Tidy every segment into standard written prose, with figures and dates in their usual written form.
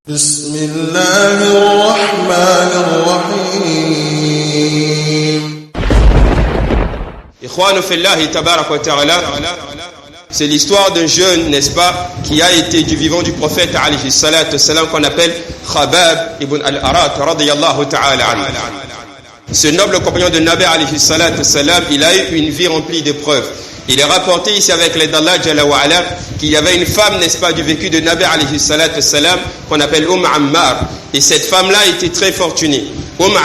بسم الله الرحمن الرحيم. Ikhwanu fillahi tabarak wa ta'ala. C'est l'histoire d'un jeune, n'est-ce pas, qui a été du vivant du prophète alayhi salatu wassalam, qu'on appelle Khabab ibn al-Arat radiyallahu ta'ala anhu. Ce noble compagnon de Nabi alayhi salatu wassalam, il a eu une vie remplie d'épreuves. Il est rapporté ici avec l'aide d'Allah Jalla wa Ala qu'il y avait une femme, n'est-ce pas, du vécu de Nabi alayhi salatu wassalam, qu'on appelle Ammar. Et cette femme-là était très fortunée.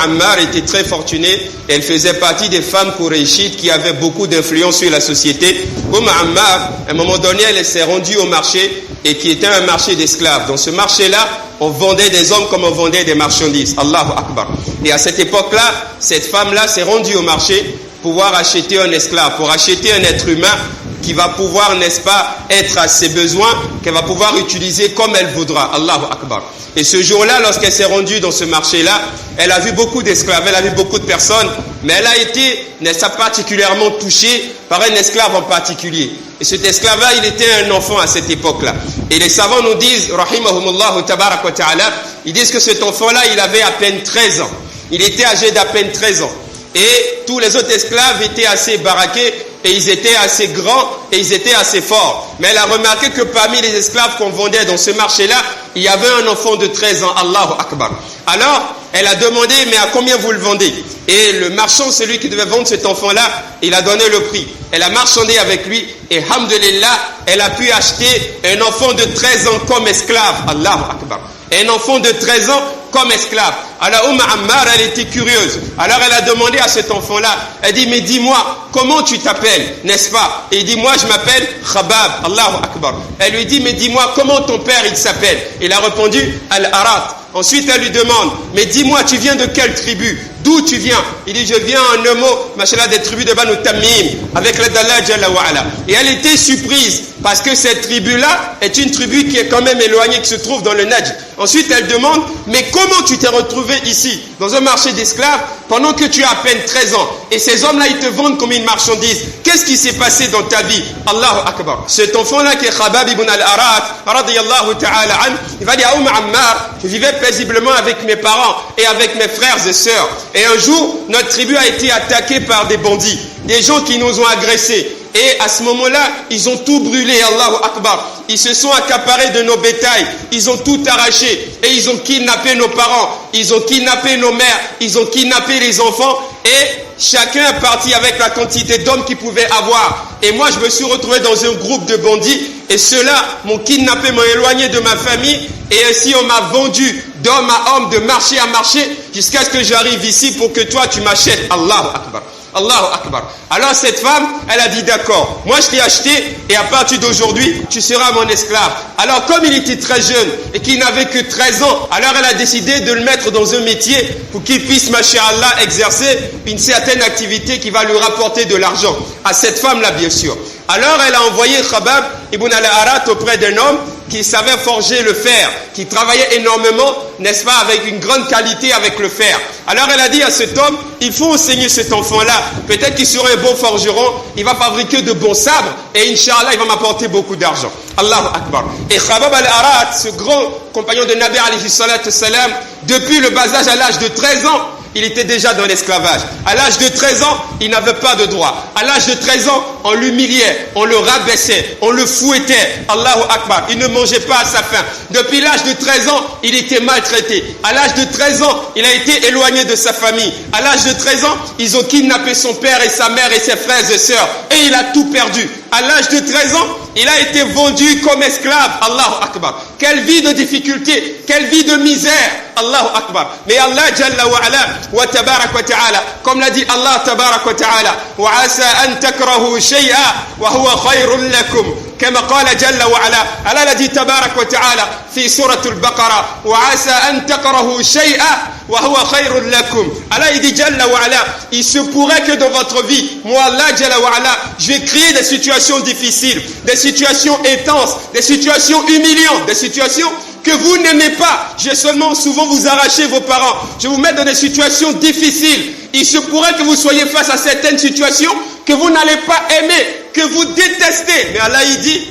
Ammar était très fortunée. Elle faisait partie des femmes Qurayshites qui avaient beaucoup d'influence sur la société. Ammar, à un moment donné, elle s'est rendue au marché et qui était un marché d'esclaves. Dans ce marché-là, on vendait des hommes comme on vendait des marchandises. Allahu Akbar. Et à cette époque-là, cette femme-là s'est rendue au marché pour pouvoir acheter un esclave, pour acheter un être humain qui va pouvoir, n'est-ce pas, être à ses besoins, qu'elle va pouvoir utiliser comme elle voudra. Allahu Akbar. Et ce jour-là, lorsqu'elle s'est rendue dans ce marché-là, elle a vu beaucoup d'esclaves, elle a vu beaucoup de personnes, mais elle a été, n'est-ce pas, particulièrement touchée par un esclave en particulier. Et cet esclave-là, il était un enfant à cette époque-là. Et les savants nous disent, rahimahumullah tabarak wa ta'ala, ils disent que cet enfant-là, il avait à peine 13 ans. Il était âgé d'à peine 13 ans. Et tous les autres esclaves étaient assez baraqués, et ils étaient assez grands, et ils étaient assez forts. Mais elle a remarqué que parmi les esclaves qu'on vendait dans ce marché-là, il y avait un enfant de 13 ans, Allahu Akbar. Alors, elle a demandé, mais à combien vous le vendez? Et le marchand, celui qui devait vendre cet enfant-là, il a donné le prix. Elle a marchandé avec lui, et alhamdulillah, elle a pu acheter un enfant de 13 ans comme esclave, Allahu Akbar. Un enfant de 13 ans comme esclave. Alors Ammar, elle était curieuse. Alors elle a demandé à cet enfant-là, elle dit, mais dis-moi, comment tu t'appelles, n'est-ce pas? Et il dit, moi je m'appelle Khabab, Allahu Akbar. Elle lui dit, mais dis-moi, comment ton père il s'appelle? Il a répondu, Al-Arat. Ensuite elle lui demande, mais dis-moi, tu viens de quelle tribu? D'où tu viens? Il dit, je viens en un mot, machallah, des tribus de Banu Tamim, avec l'aide d'Allah Jalla wa Ala. Et elle était surprise, parce que cette tribu-là est une tribu qui est quand même éloignée, qui se trouve dans le Najd. Ensuite, elle demande, mais comment tu t'es retrouvé ici, dans un marché d'esclaves, pendant que tu as à peine 13 ans? Et ces hommes-là, ils te vendent comme une marchandise. Qu'est-ce qui s'est passé dans ta vie? Allahu Akbar. Cet enfant-là, qui est Khabab ibn al-Arat, radiyallahu ta'ala an, il va dire à Ammar, je vivais paisiblement avec mes parents et avec mes frères et sœurs. Et un jour, notre tribu a été attaquée par des bandits, des gens qui nous ont agressés. Et à ce moment-là, ils ont tout brûlé, Allahu Akbar. Ils se sont accaparés de nos bétails, ils ont tout arraché. Et ils ont kidnappé nos parents, ils ont kidnappé nos mères, ils ont kidnappé les enfants. Et chacun est parti avec la quantité d'hommes qu'il pouvait avoir. Et moi, je me suis retrouvé dans un groupe de bandits. Et ceux-là m'ont kidnappé, m'ont éloigné de ma famille. Et ainsi, on m'a vendu d'homme à homme, de marché à marché, jusqu'à ce que j'arrive ici pour que toi, tu m'achètes. Allahu Akbar. Allahu Akbar. Alors cette femme, elle a dit d'accord, moi je t'ai acheté et à partir d'aujourd'hui, tu seras mon esclave. Alors comme il était très jeune et qu'il n'avait que 13 ans, alors elle a décidé de le mettre dans un métier pour qu'il puisse, masha'Allah, exercer une certaine activité qui va lui rapporter de l'argent. À cette femme-là, bien sûr. Alors elle a envoyé Khabab ibn al-Arat auprès d'un homme qui savait forger le fer, qui travaillait énormément, n'est-ce pas, avec une grande qualité avec le fer. Alors elle a dit à cet homme, il faut enseigner cet enfant-là. Peut-être qu'il sera un bon forgeron, il va fabriquer de bons sabres et Inch'Allah, il va m'apporter beaucoup d'argent. Allahu Akbar. Et Khabab al-Arat, ce grand compagnon de Nabi alayhi salatu salam, depuis le bas âge, à l'âge de 13 ans, il était déjà dans l'esclavage. À l'âge de 13 ans, il n'avait pas de droit. À l'âge de 13 ans, on l'humiliait, on le rabaissait, on le fouettait. Allahu Akbar. Il ne mangeait pas à sa faim. Depuis l'âge de 13 ans, il était maltraité. À l'âge de 13 ans, il a été éloigné de sa famille. À l'âge de 13 ans, ils ont kidnappé son père et sa mère et ses frères et sœurs. Et il a tout perdu. À l'âge de 13 ans, il a été vendu comme esclave. Allahu Akbar. Quelle vie de difficulté, quelle vie de misère. Allahu Akbar. Mais Allah Jalla wa Ala wa tabarak wa ta'ala, comme l'a dit Allah tabarak wa ta'ala, wa asa an takrahu shay'a wa huwa khayrun lakum. كما قال جل وعلا Allah l'a dit تبارك وتعالى في سورة البقرة وعسى أن تكرهوا شيئا وهو خير لكم. Allah il dit جل وعلا, il se pourrait que dans votre vie, moi Allah جل وعلا, je vais créer des situations difficiles, des situations intenses, des situations humiliantes, des situations que vous n'aimez pas. Je vais seulement souvent vous arracher vos parents, je vais vous mettre dans des situations difficiles. Il se pourrait que vous soyez face à certaines situations que vous n'allez pas aimer, que vous détestez. Mais Allah il dit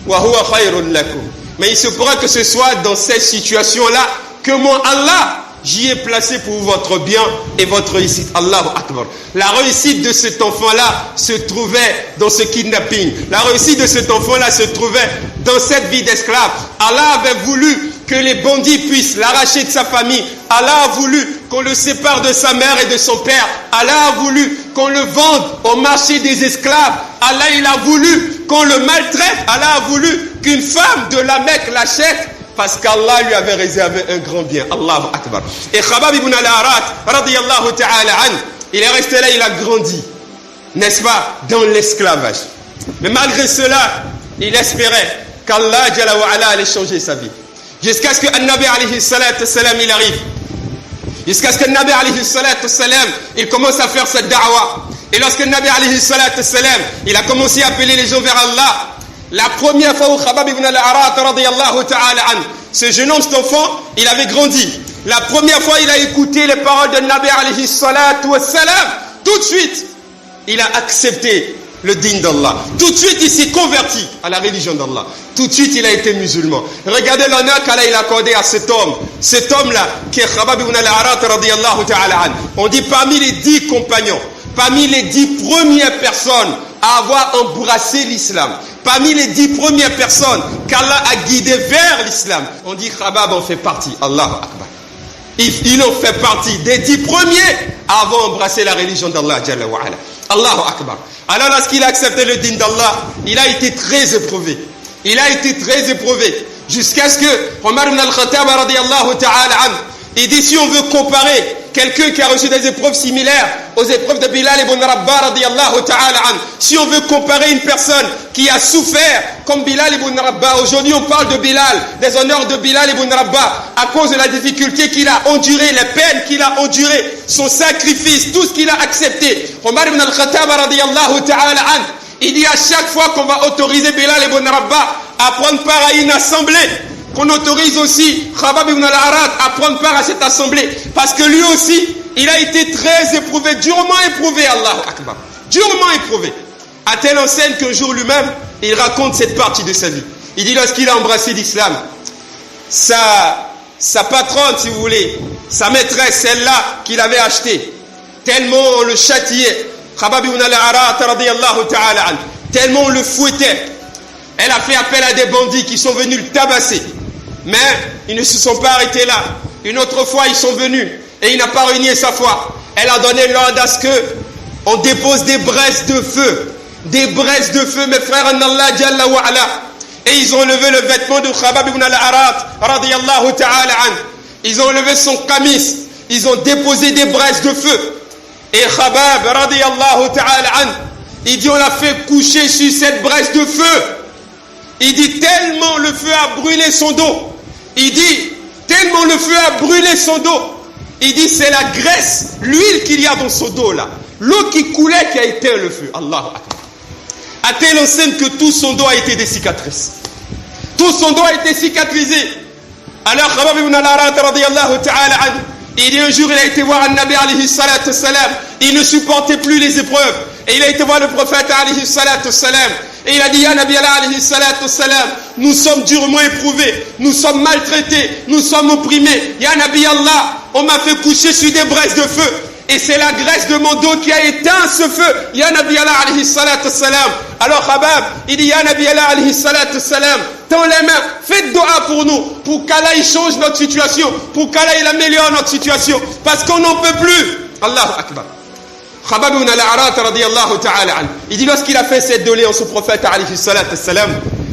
wa huwa khayrun lakum. Mais il se pourra que ce soit dans cette situation-là que moi, Allah, j'y ai placé pour votre bien et votre réussite. Allahu Akbar. La réussite de cet enfant-là se trouvait dans ce kidnapping. La réussite de cet enfant-là se trouvait dans cette vie d'esclave. Allah avait voulu que les bandits puissent l'arracher de sa famille. Allah a voulu qu'on le sépare de sa mère et de son père. Allah a voulu qu'on le vende au marché des esclaves. Allah, il a voulu qu'on le maltraite. Allah a voulu qu'une femme de la Mecque l'achète. Parce qu'Allah lui avait réservé un grand bien. Allahu Akbar. Et Khabab ibn al-Arat, radiyallahu ta'ala an, il est resté là, il a grandi, n'est-ce pas, dans l'esclavage. Mais malgré cela, il espérait qu'Allah Jalla wa Ala allait changer sa vie. Jusqu'à ce que Nabi alayhi salatu salam il arrive. Jusqu'à ce que Nabi alayhi salatu salam il commence à faire cette da'wa. Et lorsque Nabi alayhi salatu salam il a commencé à appeler les gens vers Allah, la première fois où Khabab ibn al-Arat radiyallahu ta'ala an, ce jeune homme, cet enfant, il avait grandi. La première fois, il a écouté les paroles de Nabi alayhi salatu wassalam. Tout de suite, il a accepté le din d'Allah. Tout de suite, il s'est converti à la religion d'Allah. Tout de suite, il a été musulman. Regardez l'honneur qu'Allah il a accordé à cet homme. Cet homme-là, qui est Khabab ibn al-Arat radiyallahu ta'ala an. On dit parmi les 10 compagnons, parmi les 10 premières personnes à avoir embrassé l'islam, parmi les 10 premières personnes qu'Allah a guidées vers l'islam, on dit Khabab en fait partie. Allahu Akbar. Il en fait partie des 10 premiers à avoir embrassé la religion d'Allah Jalla wa Ala. Allahu Akbar. Alors lorsqu'il a accepté le din d'Allah, il a été très éprouvé. Il a été très éprouvé. Jusqu'à ce que Omar ibn al-Khattab radiyallahu ta'ala an, il dit si on veut comparer quelqu'un qui a reçu des épreuves similaires aux épreuves de Bilal ibn Rabah radiyallahu ta'ala an, si on veut comparer une personne qui a souffert comme Bilal ibn Rabah, aujourd'hui on parle de Bilal, des honneurs de Bilal ibn Rabah à cause de la difficulté qu'il a endurée, les peines qu'il a endurées, son sacrifice, tout ce qu'il a accepté. Omar ibn al-Khattab radiyallahu ta'ala an, il dit à chaque fois qu'on va autoriser Bilal ibn Rabah à prendre part à une assemblée, qu'on autorise aussi Khabab ibn al-Arat à prendre part à cette assemblée, parce que lui aussi il a été très éprouvé, durement éprouvé. Allahu Akbar, durement éprouvé, à telle enseigne qu'un jour lui-même il raconte cette partie de sa vie. Il dit lorsqu'il a embrassé l'islam, sa patronne, si vous voulez, sa maîtresse, celle-là qu'il avait achetée, tellement on le châtiait, Khabab ibn al-Arat radiyallahu ta'ala an, tellement on le fouettait, elle a fait appel à des bandits qui sont venus le tabasser. Mais ils ne se sont pas arrêtés là. Une autre fois, ils sont venus et il n'a pas renié sa foi. Elle a donné l'ordre à ce qu'on dépose des braises de feu. Des braises de feu, mes frères en Allah Jalla wa Ala. Et ils ont enlevé le vêtement de Khabab ibn al-Arat radiyallahu ta'ala an. Ils ont enlevé son camis. Ils ont déposé des braises de feu. Et Khabab radiyallahu ta'ala an, il dit on l'a fait coucher sur cette braise de feu. Il dit tellement le feu a brûlé son dos. Il dit tellement le feu a brûlé son dos. Il dit c'est la graisse, l'huile qu'il y a dans son dos là. L'eau qui coulait qui a éteint le feu. Allahu Akbar. À telle enseigne que tout son dos a été des cicatrices. Tout son dos a été cicatrisé. Alors Khabab ibn al-Arat radiyallahu ta'ala anhu, il dit un jour il a été voir un Nabi alayhi salatu salam. Il ne supportait plus les épreuves. Et il a été voir le prophète alayhi salatu salam. Et il a dit, Ya Nabi Allah alayhi salatu salam, nous sommes durement éprouvés, nous sommes maltraités, nous sommes opprimés. Ya Nabi Allah, on m'a fait coucher sur des braises de feu. Et c'est la graisse de mon dos qui a éteint ce feu. Ya Nabi Allah alayhi salatu salam. Alors Khabab, il dit, Ya Nabi Allah alayhi salatu salam, tends les mains, faites dua pour nous, pour qu'Allah il change notre situation, pour qu'Allah il améliore notre situation. Parce qu'on n'en peut plus. Allahu Akbar. Khabab ibn al-Arat radiyallahu ta'ala an, il dit lorsqu'il a fait cette doléance au prophète alayhi salatu salam,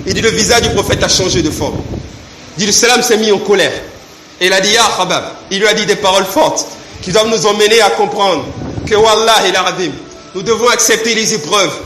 il dit le visage du prophète a changé de forme. Il dit le salam s'est mis en colère. Et il a dit Ya Khabab, il lui a dit des paroles fortes qui doivent nous emmener à comprendre que Wallahi al-Azim, nous devons accepter les épreuves.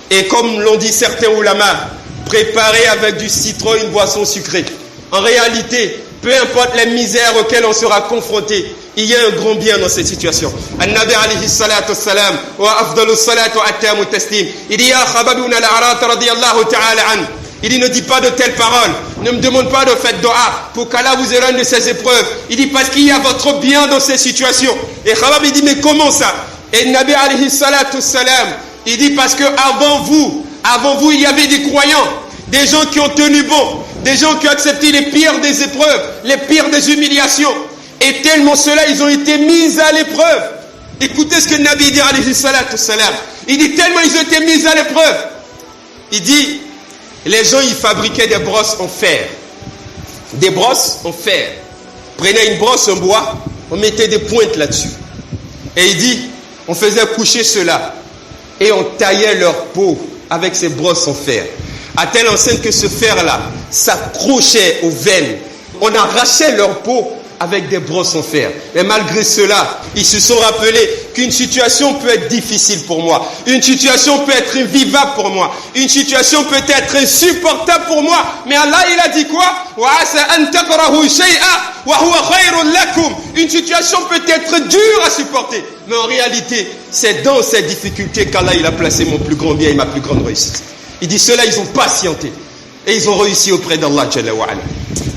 Et comme l'ont dit certains ulama, préparer avec du citron une boisson sucrée. En réalité, peu importe les misères auxquelles on sera confronté, il y a un grand bien dans cette situation. An-Nabi alayhi salatu salam wa afdalu salatu attamu taslim. Il dit Ya Khabab ibn al-Arat radiyallahu ta'ala an. Il dit ne dis pas de telles paroles. Ne me demande pas de faire dua pour qu'Allah vous éloigne de ces épreuves. Il dit parce qu'il y a votre bien dans ces situations. Et Khabab il dit mais comment ça? Et Nabi alayhi salatu salam, il dit parce que avant vous il y avait des des gens qui ont tenu bon, des gens qui ont accepté les pires des épreuves, les pires des humiliations. Et tellement cela, ils ont été mis à l'épreuve. Écoutez ce que le Nabi dit, alayhi salatu salam. Il dit tellement ils ont été mis à l'épreuve. Il dit, les gens, ils fabriquaient des brosses en fer. Des brosses en fer. Prenez une brosse en bois, on mettait des pointes là-dessus. Et il dit, on faisait coucher cela. Et on taillait leur peau avec ces brosses en fer. À telle enseigne que ce fer-là s'accrochait aux veines. On arrachait leur peau avec des brosses en fer. Mais malgré cela, ils se sont rappelés qu'une situation peut être difficile pour moi. Une situation peut être invivable pour moi. Une situation peut être insupportable pour moi. Mais Allah, il a dit quoi? Une situation peut être dure à supporter. Mais en réalité, c'est dans cette difficulté qu'Allah, il a placé mon plus grand bien et ma plus grande réussite. Il dit cela, ils ont patienté. Et ils ont réussi auprès d'Allah Jalla wa Ala.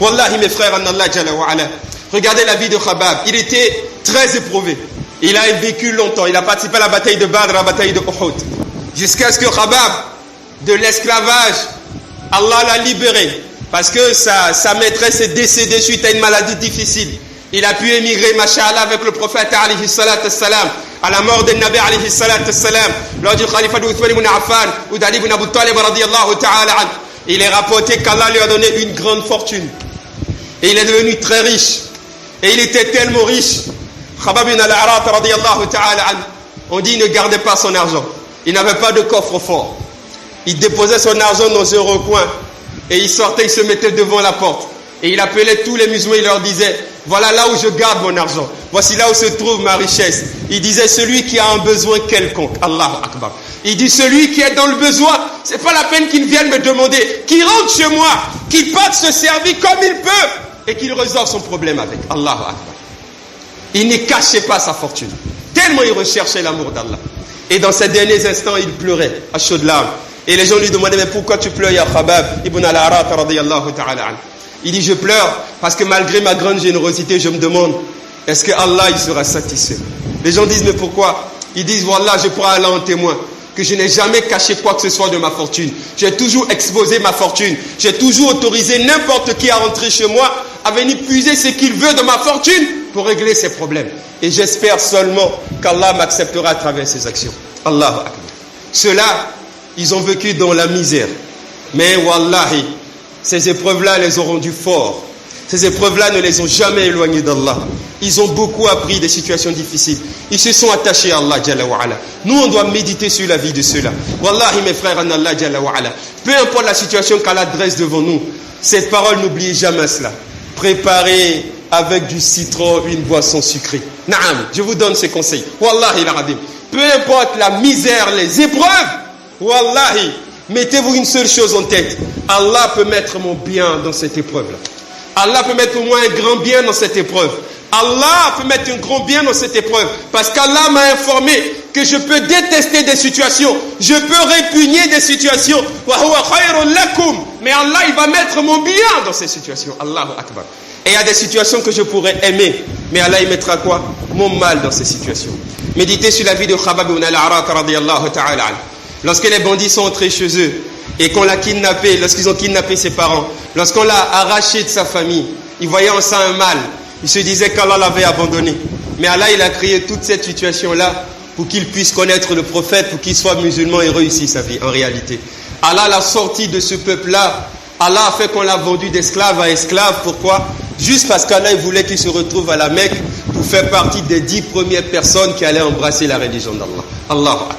Wallahi, mes frères, en Allah Jalla wa Ala. Regardez la vie de Khabab. Il était très éprouvé. Il a vécu longtemps. Il a participé à la bataille de Badr, à la bataille de Uhud. Jusqu'à ce que Khabab, de l'esclavage, Allah l'a libéré. Parce que sa maîtresse est décédée suite à une maladie difficile. Il a pu émigrer, masha'Allah, avec le prophète alayhi salatu salam. À la mort de Nabi alayhi salatu salam. Lors du khalifa d'Uthman ibn Affan, ou d'Ali ibn Abu Talib radiyallahu ta'ala an. Il est rapporté qu'Allah lui a donné une grande fortune. Et il est devenu très riche. Et il était tellement riche. Khabab ibn al-Arat radiyallahu ta'ala an. On dit qu'il ne gardait pas son argent. Il n'avait pas de coffre-fort. Il déposait son argent dans un recoin. Et il sortait, il se mettait devant la porte. Et il appelait tous les musulmans, il leur disait, voilà là où je garde mon argent. Voici là où se trouve ma richesse. Il disait, celui qui a un besoin quelconque. Allahu Akbar. Il dit, celui qui est dans le besoin, c'est pas la peine qu'il vienne me demander, qu'il rentre chez moi, qu'il parte se servir comme il peut, et qu'il résolve son problème avec. Allahu Akbar. Il ne cachait pas sa fortune. Tellement il recherchait l'amour d'Allah. Et dans ces derniers instants, il pleurait à chaudes larmes. Et les gens lui demandaient, mais pourquoi tu pleures, ya Khabab ibn al-Arat radiyallahu ta'ala an. Il dit, je pleure parce que malgré ma grande générosité, je me demande, est-ce que Allah il sera satisfait? Les gens disent, mais pourquoi? Ils disent, voilà, je prends Allah en témoin, que je n'ai jamais caché quoi que ce soit de ma fortune. J'ai toujours exposé ma fortune. J'ai toujours autorisé n'importe qui à rentrer chez moi, à venir puiser ce qu'il veut de ma fortune pour régler ses problèmes. Et j'espère seulement qu'Allah m'acceptera à travers ses actions. Allahu Akbar. Ceux-là, ils ont vécu dans la misère. Mais wallahi, ces épreuves-là les ont rendus forts. Ces épreuves-là ne les ont jamais éloignés d'Allah. Ils ont beaucoup appris des situations difficiles. Ils se sont attachés à Allah Jalla wa Ala. Nous, on doit méditer sur la vie de ceux-là. Wallahi, mes frères, en Allah Jalla wa Ala. Peu importe la situation qu'Allah dresse devant nous, cette parole, n'oubliez jamais cela. Préparez avec du citron une boisson sucrée. Naam, je vous donne ces conseils. Wallahi l'aradim. Peu importe la misère, les épreuves, wallahi, mettez-vous une seule chose en tête. Allah peut mettre mon bien dans cette épreuve-là. Allah peut mettre pour moi un grand bien dans cette épreuve. Allah peut mettre un grand bien dans cette épreuve. Parce qu'Allah m'a informé que je peux détester des situations. Je peux répugner des situations. Mais Allah, il va mettre mon bien dans ces situations. Allahu Akbar. Et il y a des situations que je pourrais aimer. Mais Allah, il mettra quoi? Mon mal dans ces situations. Méditez sur la vie de Khabab ibn al-Arat radiyallahu ta'ala an. Lorsque les bandits sont entrés chez eux et qu'on l'a kidnappé, lorsqu'ils ont kidnappé ses parents, lorsqu'on l'a arraché de sa famille, ils voyaient en ça un mal. Ils se disaient qu'Allah l'avait abandonné. Mais Allah, il a créé toute cette situation-là pour qu'il puisse connaître le prophète, pour qu'il soit musulman et réussisse sa vie en réalité. Allah l'a sorti de ce peuple-là. Allah a fait qu'on l'a vendu d'esclave à esclave. Pourquoi? Juste parce qu'Allah voulait qu'il se retrouve à la Mecque pour faire partie des 10 premières personnes qui allaient embrasser la religion d'Allah. Allahu Akbar.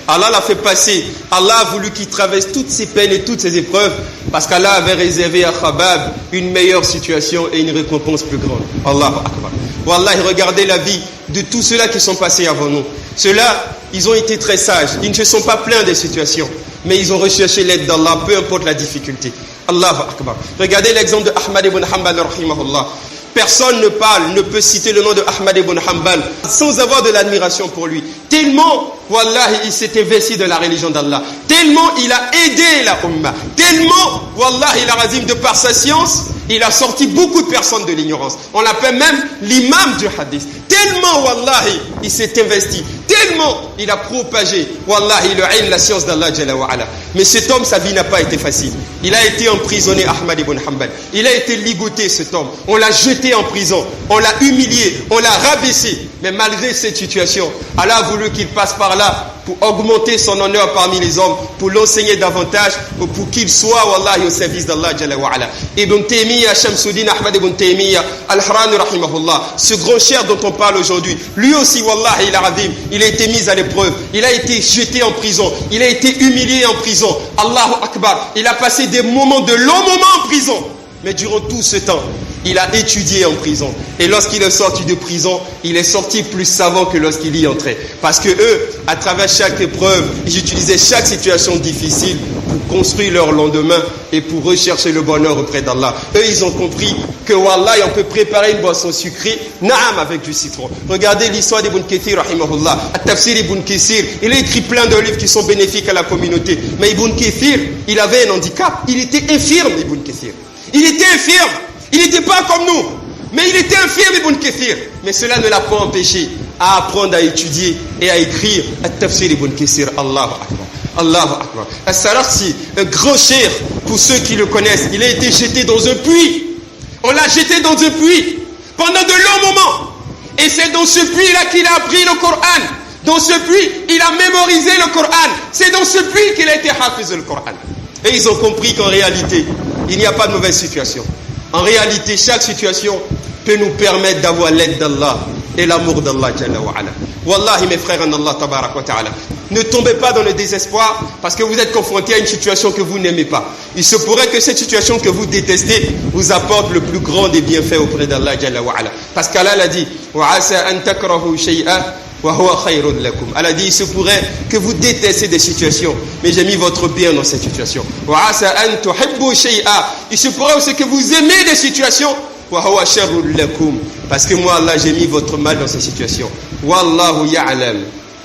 Allah l'a fait passer. Allah a voulu qu'il traverse toutes ces peines et toutes ces épreuves parce qu'Allah avait réservé à Khabab une meilleure situation et une récompense plus grande. Allahu Akbar. Wallahi, regardez la vie de tous ceux-là qui sont passés avant nous. Ceux-là, ils ont été très sages. Ils ne se sont pas plaints des situations, mais ils ont recherché l'aide d'Allah, peu importe la difficulté. Allahu Akbar. Regardez l'exemple de Ahmad ibn Hanbal rahimahullah. Personne ne peut citer le nom de Ahmad ibn Hanbal sans avoir de l'admiration pour lui. Tellement, wallahi, il s'est investi de la religion d'Allah. Tellement il a aidé la Ummah. Tellement, wallahi, il a razim de par sa science Il a sorti beaucoup de personnes de l'ignorance. On l'appelle même l'imam du hadith. Tellement, wallahi, il s'est investi. Tellement, il a propagé, wallahi, le ilm, la science d'Allah Jalla wa Ala. Mais cet homme, sa vie n'a pas été facile. Il a été emprisonné, Ahmad ibn Hanbal. Il a été ligoté, cet homme. On l'a jeté en prison. On l'a humilié. On l'a rabaissé. Mais malgré cette situation, Allah a voulu qu'il passe par là pour augmenter son honneur parmi les hommes, pour l'enseigner davantage, pour qu'il soit, wallahi, au service d'Allah Jalla wa Ala. Ibn Taymiyyah, Shamsuddin Ahmad ibn Taymiyyah, Al-Harani rahimahullah, ce grand cher dont on parle aujourd'hui, lui aussi, wallahi, il a été mis à l'épreuve, il a été jeté en prison, il a été humilié en prison. Allahu Akbar, il a passé des moments, de longs moments en prison. Mais durant tout ce temps, il a étudié en prison. Et lorsqu'il est sorti de prison, il est sorti plus savant que lorsqu'il y entrait. Parce que eux, à travers chaque épreuve, ils utilisaient chaque situation difficile pour construire leur lendemain et pour rechercher le bonheur auprès d'Allah. Eux, ils ont compris que, wallah, on peut préparer une boisson sucrée, naam, avec du citron. Regardez l'histoire d'Ibn Kathir, rahimahullah, At-Tafsir Ibn Kathir. Il a écrit plein de livres qui sont bénéfiques à la communauté. Mais Ibn Kathir, il avait un handicap. Il était infirme, Ibn Kathir. Il était infirme. Il n'était pas comme nous. Mais il était infirme, Ibn Kathir. Mais cela ne l'a pas empêché à apprendre à étudier et à écrire At-Tafsir Ibn Kathir. Allahu Akbar. Allahu Akbar. As-Sarakhsi, un grand cheikh, pour ceux qui le connaissent, il a été jeté dans un puits. On l'a jeté dans un puits pendant de longs moments. Et c'est dans ce puits-là qu'il a appris le Coran. Dans ce puits, il a mémorisé le Coran. C'est dans ce puits qu'il a été hafiz le Coran. Et ils ont compris qu'en réalité, il n'y a pas de mauvaise situation. En réalité, chaque situation peut nous permettre d'avoir l'aide d'Allah et l'amour d'Allah Jalla wa Ala. Wallahi, mes frères en Allah Tabarak wa Ta'ala, ne tombez pas dans le désespoir parce que vous êtes confrontés à une situation que vous n'aimez pas. Il se pourrait que cette situation que vous détestez vous apporte le plus grand des bienfaits auprès d'Allah Jalla wa Ala. Parce qu'Allah l'a dit, وَعَسَىٰ أَن تَكْرَهُوا شَيْئًا وَهُوَ خَيْرٌ لَكُمْ. Allah dit, il se pourrait que vous détestez des situations, mais j'ai mis votre bien dans cette situation. وَعَسَىٰ أَن تُحِبُّوا شَيْئًا. Il se pourrait aussi que vous aimez des situations, وَهُوَ شَرٌ لَكُمْ. Parce que moi, Allah, j'ai mis votre mal dans ces situations. Wallahu ya'lam.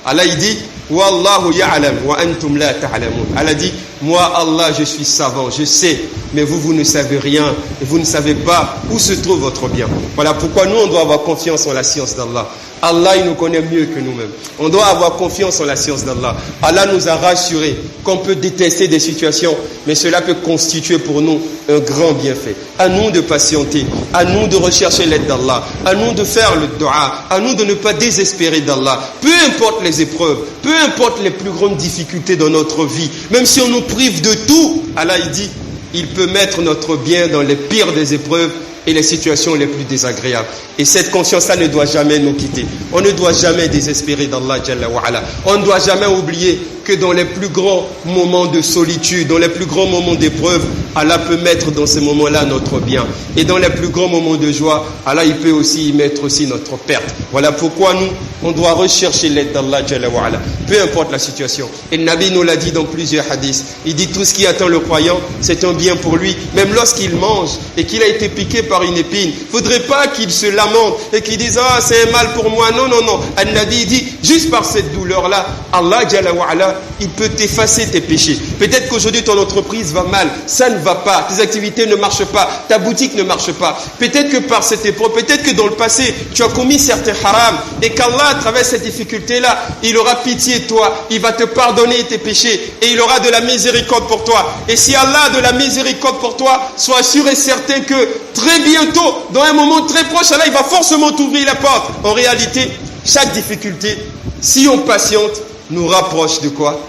Allah, il dit, Wallahu ya'lam wa antum la ta'lamun. Allah dit, moi, Allah, je suis savant, je sais, mais vous ne savez rien, et vous ne savez pas où se trouve votre bien. Voilà pourquoi nous, on doit avoir confiance en la science d'Allah. Allah, il nous connaît mieux que nous-mêmes. On doit avoir confiance en la science d'Allah. Allah nous a rassuré qu'on peut détester des situations, mais cela peut constituer pour nous un grand bienfait. À nous de patienter, à nous de rechercher l'aide d'Allah, à nous de faire le dua, à nous de ne pas désespérer d'Allah. Peu importe les épreuves, peu importe les plus grandes difficultés dans notre vie, même si on nous prive de tout, Allah, il dit, il peut mettre notre bien dans les pires des épreuves et les situations les plus désagréables. Et cette conscience-là ne doit jamais nous quitter. On ne doit jamais désespérer d'Allah Jalla wa Ala. On ne doit jamais oublier que dans les plus grands moments de solitude, dans les plus grands moments d'épreuve, Allah peut mettre dans ces moments-là notre bien. Et dans les plus grands moments de joie, Allah, il peut aussi y mettre aussi notre perte. Voilà pourquoi nous, on doit rechercher l'aide d'Allah Jalla wa Ala. Peu importe la situation. Et le Nabi nous l'a dit dans plusieurs hadiths. Il dit tout ce qui attend le croyant, c'est un bien pour lui. Même lorsqu'il mange et qu'il a été piqué par une épine, il ne faudrait pas qu'il se lamente et qu'il dise ah c'est un mal pour moi. Non, non, non. Al-Nabi dit juste par cette douleur-là, Allah Jalla wa Ala, il peut t'effacer tes péchés. Peut-être qu'aujourd'hui ton entreprise va mal, ça ne va pas, tes activités ne marchent pas, ta boutique ne marche pas. Peut-être que par cette épreuve, peut-être que dans le passé, tu as commis certains haram et qu'Allah, à travers cette difficulté-là, il aura pitié de toi, il va te pardonner tes péchés et il aura de la miséricorde pour toi. Et si Allah a de la miséricorde pour toi, sois sûr et certain que très bientôt, dans un moment très proche, Allah, il va forcément t'ouvrir la porte. En réalité, chaque difficulté, si on patiente, nous rapproche de quoi?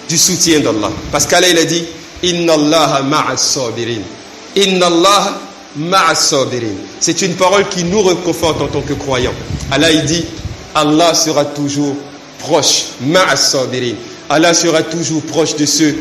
Du soutien d'Allah. Parce qu'Allah, il a dit Inna Allah ma'as sabirin. Inna Allah ma'as sabirin. C'est une parole qui nous réconforte en tant que croyants. Allah, il dit Allah sera toujours proche. Ma'as sabirin. Allah sera toujours proche de ceux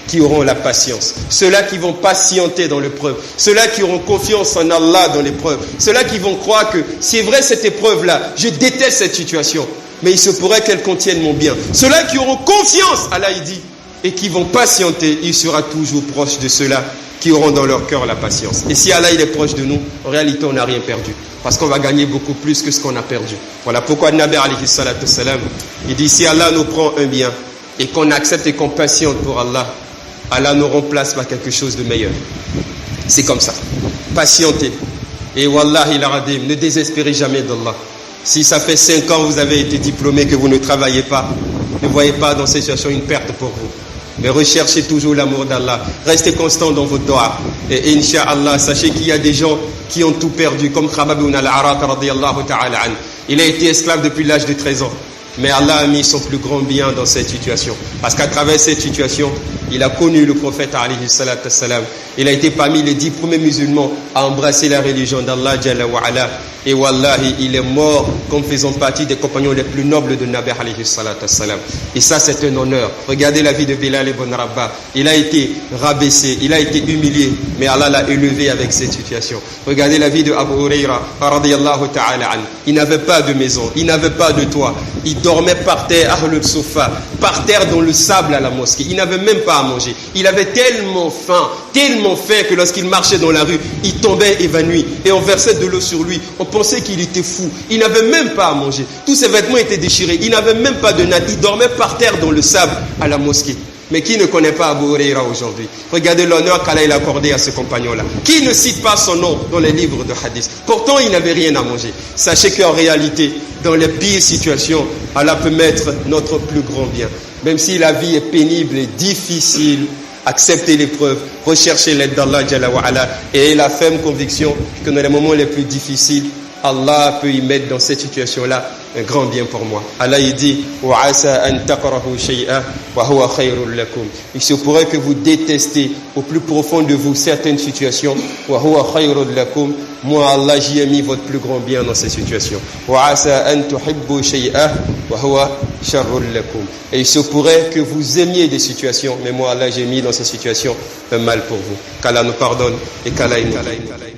qui auront la patience. Ceux-là qui vont patienter dans l'épreuve. Ceux-là qui auront confiance en Allah dans l'épreuve. Ceux-là qui vont croire que c'est vrai cette épreuve-là, je déteste cette situation, mais il se pourrait qu'elle contienne mon bien. Ceux-là qui auront confiance, Allah il dit, et qui vont patienter, il sera toujours proche de ceux-là qui auront dans leur cœur la patience. Et si Allah il est proche de nous, en réalité on n'a rien perdu. Parce qu'on va gagner beaucoup plus que ce qu'on a perdu. Voilà pourquoi Nabi alayhi salatu salam, il dit si Allah nous prend un bien et qu'on accepte et qu'on patiente pour Allah, Allah nous remplace par quelque chose de meilleur. C'est comme ça. Patientez. Et wallahi l'aradim, ne désespérez jamais d'Allah. Si ça fait 5 ans que vous avez été diplômé, que vous ne travaillez pas, ne voyez pas dans cette situation une perte pour vous. Mais recherchez toujours l'amour d'Allah. Restez constant dans vos doigts. Et Inch'Allah, sachez qu'il y a des gens qui ont tout perdu, comme Khabab ibn al-Arat radiyallahu ta'ala an. Il a été esclave depuis l'âge de 13 ans. Mais Allah a mis son plus grand bien dans cette situation. Parce qu'à travers cette situation, il a connu le prophète alayhi salatu wassalam. Il a été parmi les 10 premiers musulmans à embrasser la religion d'Allah Jalla wa Ala. Et wallahi, il est mort comme faisant partie des compagnons les plus nobles de Nabi alayhi salatu wassalam. Et ça, c'est un honneur. Regardez la vie de Bilal ibn Rabah. Il a été rabaissé, il a été humilié, mais Allah l'a élevé avec cette situation. Regardez la vie de Abu Huraira radiyallahu ta'ala an. Il n'avait pas de maison, il n'avait pas de toit. Il dormait par terre, ahlul sofa, par terre dans le sable à la mosquée. Il n'avait même pas à manger. Il avait tellement faim que lorsqu'il marchait dans la rue, il tombait évanoui et on versait de l'eau sur lui. On pensait qu'il était fou. Il n'avait même pas à manger. Tous ses vêtements étaient déchirés. Il n'avait même pas de natte. Il dormait par terre dans le sable à la mosquée. Mais qui ne connaît pas Abu Huraira aujourd'hui? Regardez l'honneur qu'Allah a accordé à ce compagnon-là. Qui ne cite pas son nom dans les livres de hadith? Pourtant, il n'avait rien à manger. Sachez qu'en réalité, dans les pires situations, Allah peut mettre notre plus grand bien. Même si la vie est pénible et difficile, acceptez l'épreuve, recherchez l'aide d'Allah Jalla wa Ala et la ferme conviction que dans les moments les plus difficiles, Allah peut y mettre dans cette situation-là un grand bien pour moi. Allah il dit وَعَسَىٰ أَن تَكْرَهُوا شَيْئًا وَهُوَ خَيْرٌ لَكُمْ. Il se pourrait que vous détestez au plus profond de vous certaines situations. وَهُوَ خَيْرٌ لَكُمْ. Moi Allah j'y ai mis votre plus grand bien dans ces situations. وَعَسَىٰ أَن تُحِبُّوا شَيْئًا وَهُوَ شَرٌ لَكُمْ. Et il se pourrait que vous aimiez des situations, mais moi Allah j'ai mis dans ces situations un mal pour vous. Qu'Allah nous pardonne et qu'Allah nous